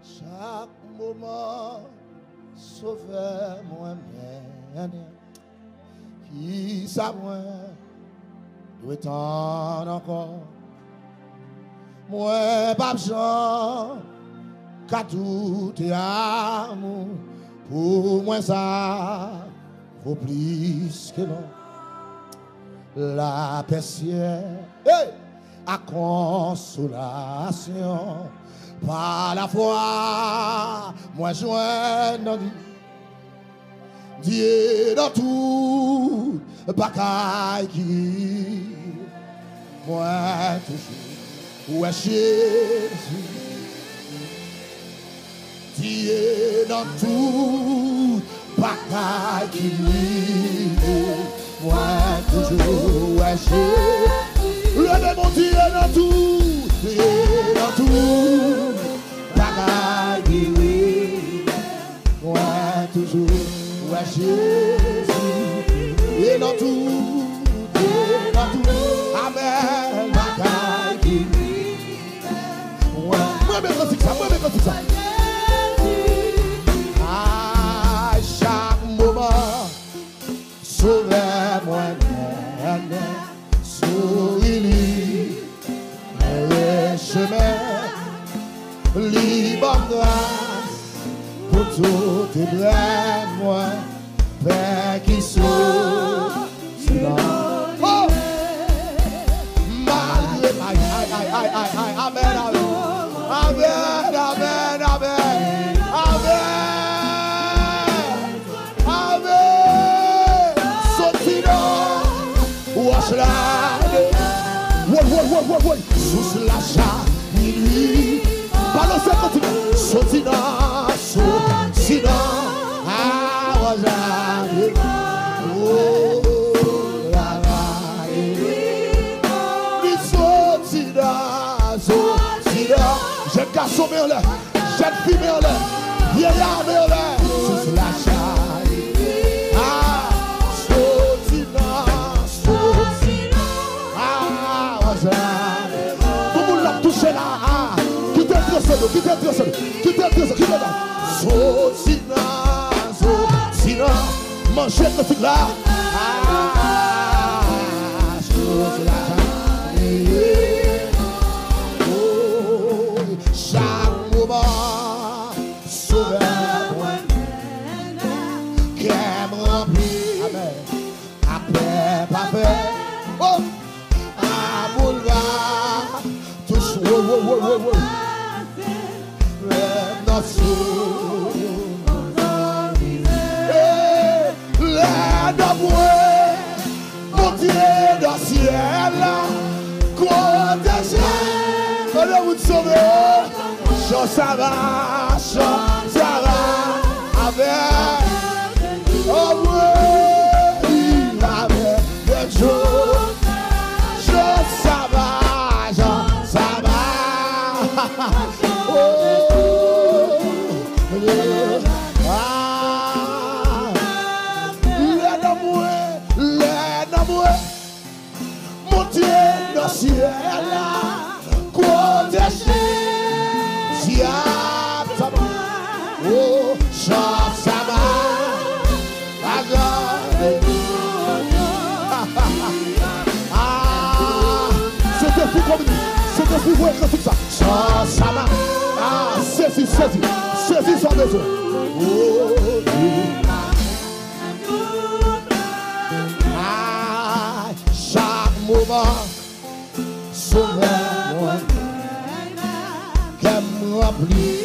Chaque moment, sauveur moi-même, qui ça moi, doit t'en encore. Moi, pas besoin, qu'à tout est amour, pour moi ça vaut plus que non. La paix, à consolation. Par la foi, moi joins dans Dieu dans tout, bataille qui, moi toujours, ouais Jésus. Dieu dans tout, bataille qui, moi toujours, ouais Jésus. Le mon Dieu dans tout, Dieu dans tout. Ouais, toujours, ouais, Jésus, et dans tout, amen, bataille qui vive, ouais, moi, ça. À chaque moment, sauvez-moi, souris, les chemins, libre grâce pour tout tes blêmes, moi, Père qui sauve, oh, malgré, amen, wash la, sous la chatte, lui. Balancez continue. Sotina, oh, la sotina, jeune garçon en l'air, jeune fille en l'air, vieillard en l'air, sous la chaille. Tout le monde l'a touché là. Qui t'est là. Sotina, manchette le truc là. Chaque moment, sauveur, qui me remplit. Amen. Après, pas fait. Oh, amour va, touche, monter dans le ciel, protéger, on vous sauver, ça va, avec, oh oui, avec des jours, ça va, oh, monter dans le ciel, protéger, oh, ça va, c'était fou comme c'était fou pour écrire tout ça. Ça va, saisis son besoin. Oh, chaque moment, sauveur-moi, qu'elle me remplit,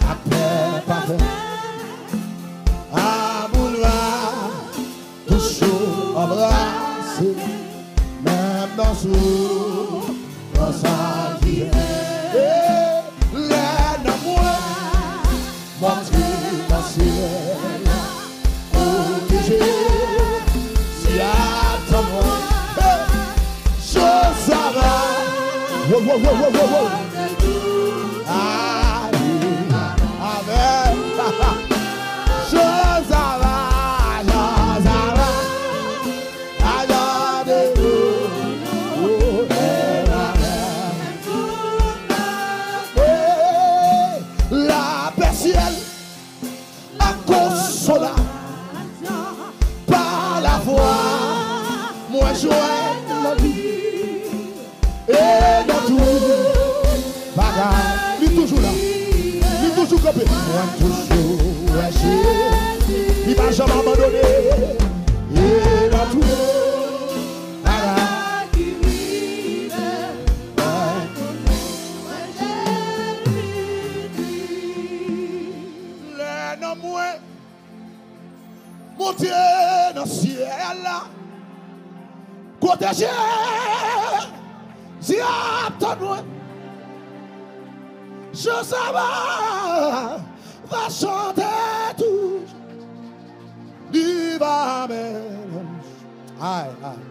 après parfait, à vouloir, toujours embrasser, même dans sa vie. Et l'aide à moi, montrer dans le ciel, protéger, si à moi, chose à va. Wow. Amen. Chose à va. Il est toujours là. Il est toujours campé. Moi toujours Jésus. Il va jamais abandonner. Il va tout. Monter dans le ciel là, côté Jésus, Josaphat va chanter tout. Il va même. Aïe, aïe.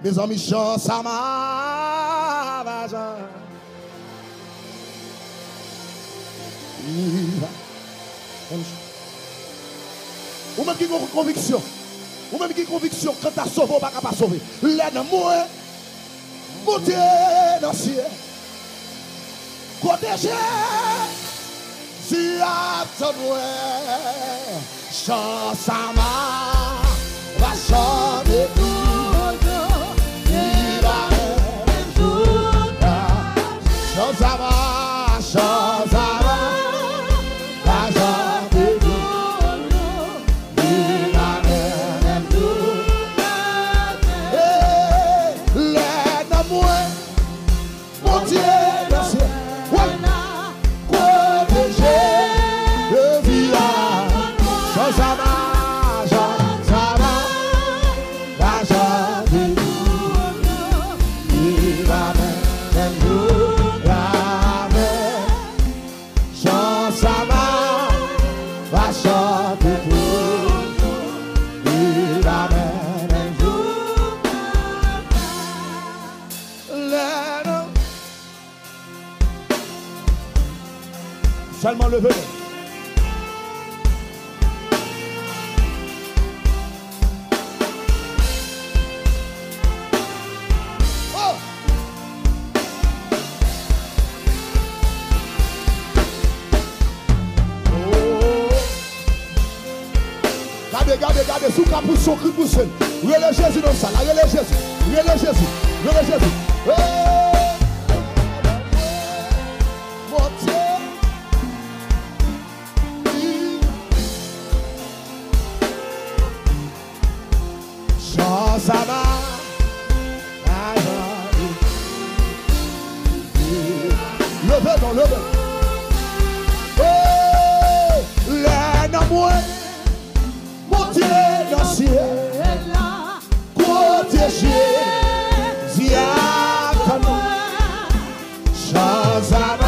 Mes amis chantent ça va chanter. Il va. Ou même qui ont conviction. Ou même qui ont conviction quand tu as sauvé, ou pas sauver. L'aide-moi, monter dans le ciel. Côté si à ton chant ça va chanter tout. Il va chant ça va, chant ça va. Seulement le venez. Oh! Regardez, sous capou son cri pour seul. Relais Jésus dans ça, relais Jésus, relais Jésus, relais Jésus. Ça va, levez donc, levez. Oh, l'aide-moi, montez dans le ciel, côté Jésus, chant ça va.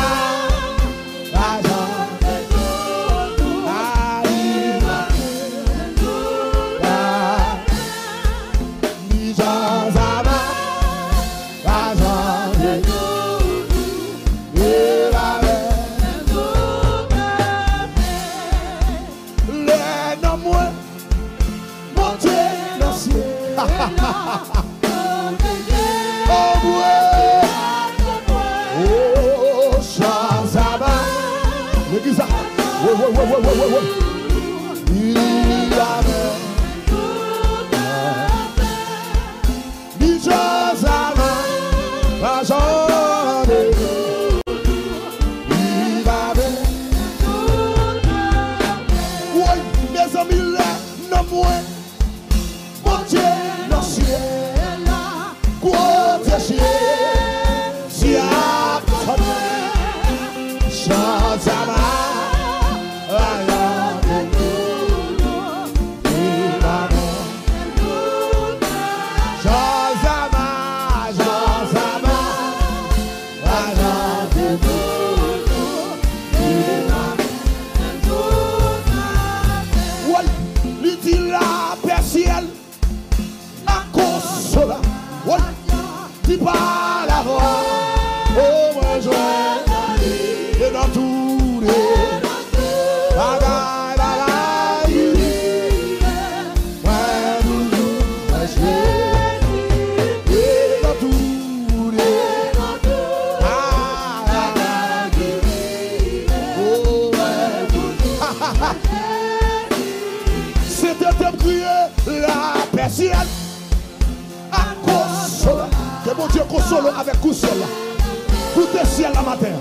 Goûtez ciel la matin.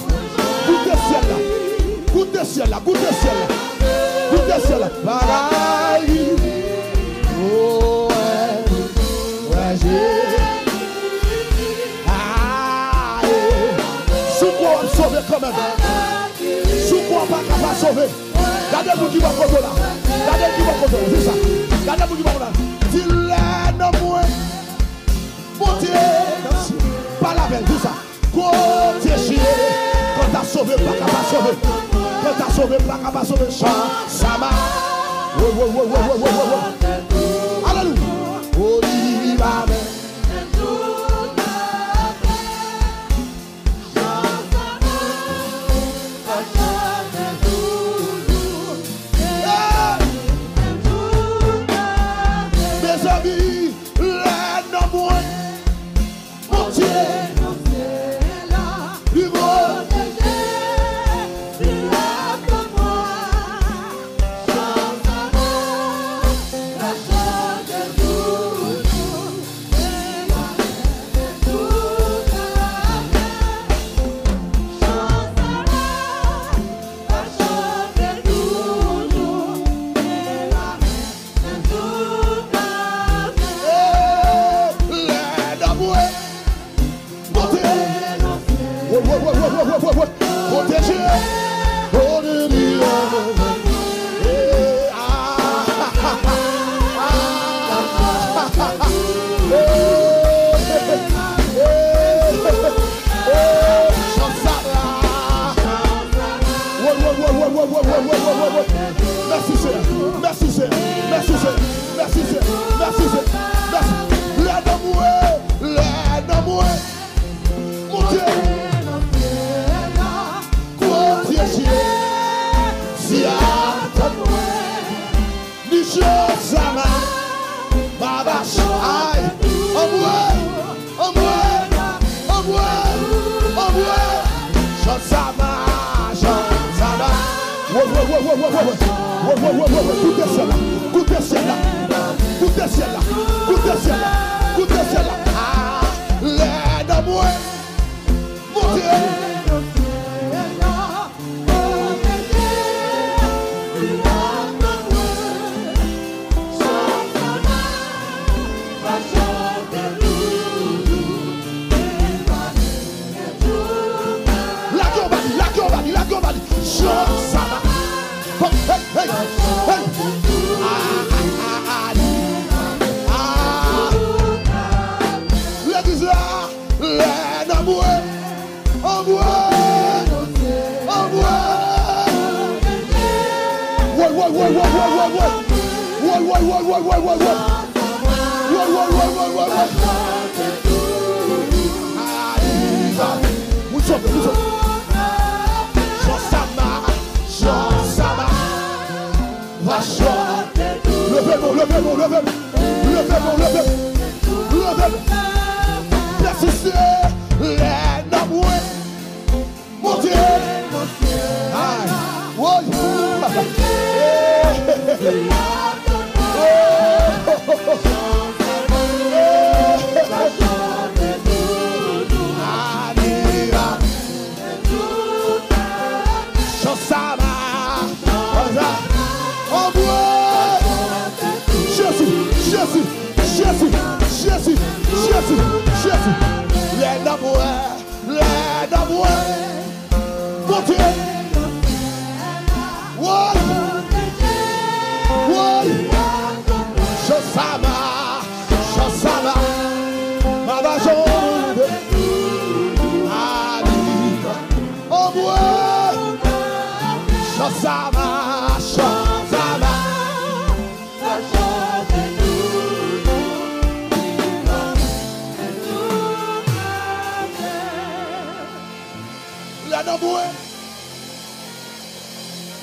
Goûtez ciel là. Goûtez ciel là. Goûtez ciel là. Goûtez ciel là. Bagaille. Oh, ouais, j'ai. Sous quoi on sauver quand même. Sous quoi on va sauver. Regardez-vous qui va contre là. Regardez qui va contre là. C'est ça. Regardez-vous qui va contre là. Dis-le non moins. Montez. Pas la belle. C'est ça. Côté chier. Quand t'as sauvé, pas capable sauver. Quand t'as sauvé, pas capable sauver. Ça m'a. Alléluia. Oh, il va bien.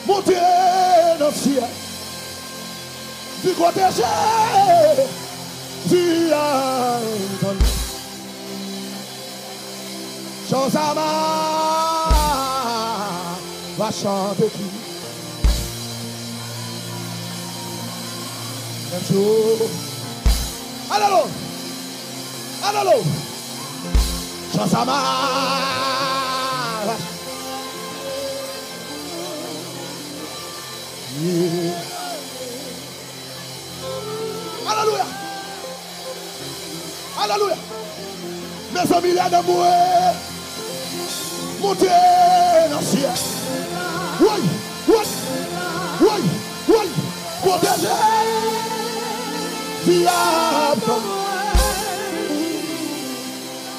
Montez dans le ciel. Du côté du Anton. Chosama va chanter qui. Allô. Chosama Alléluia. Mes amis, là d'amour, montez dans le ciel. Oui, oui, oui, oui, protégez. Diable.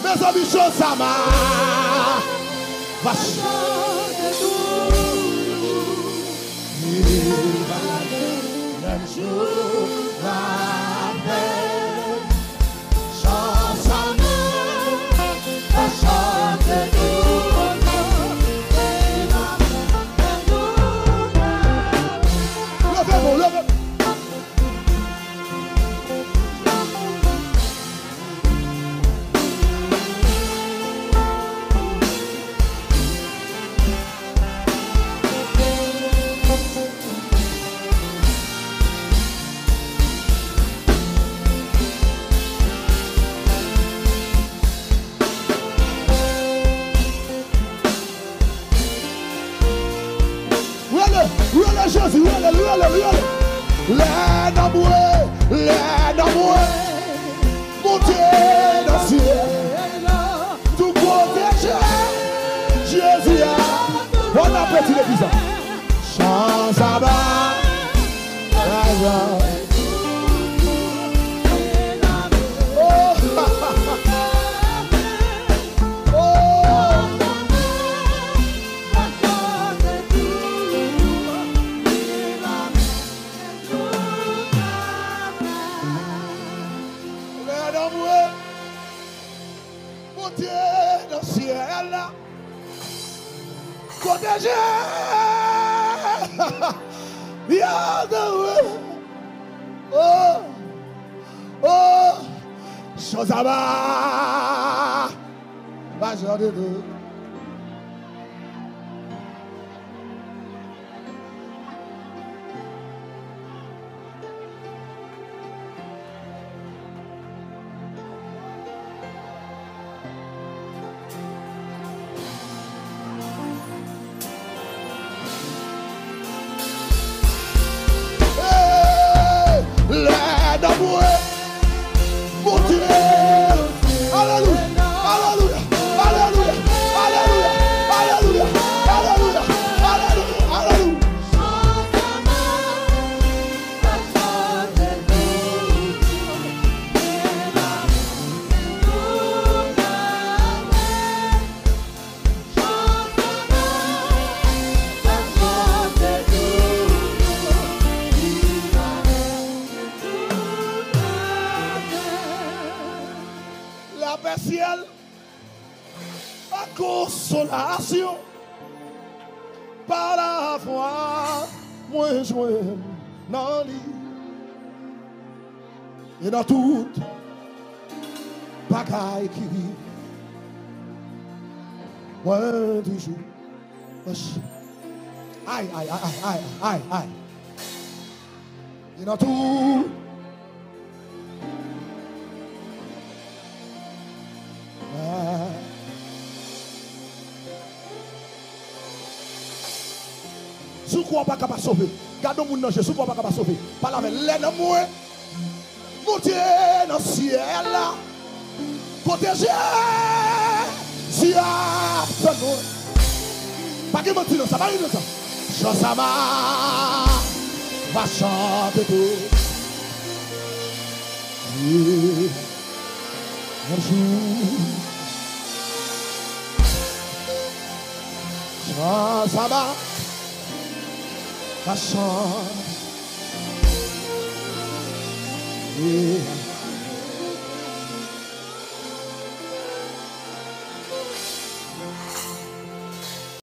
Mes amis, chose ça m'a. Vache. Même jour, la paix. Chance à nous, la chance de nous. Levez-vous, levez-vous. Jésus, les d'amour, montez dans le ciel, tout protéger, Jésus, on a petit l'église, chance à bas, protégé. Oh, oh, chose à bas, majeur de deux. Consolation par la foi, moi joint dans l'île et dans toute bagaille qui vit. Moi toujours, aïe, aïe, aïe, aïe, aïe, aïe, et dans tout. Si vous ne pouvez pas sauver, gardez mon ange, si vous ne pouvez pas sauver, parlez avec l'ennemi, montez dans le ciel, protégez, si à pas de mentir, ça va arriver ça. Chansama va chanter tout. Un jour, Chansama va chanter.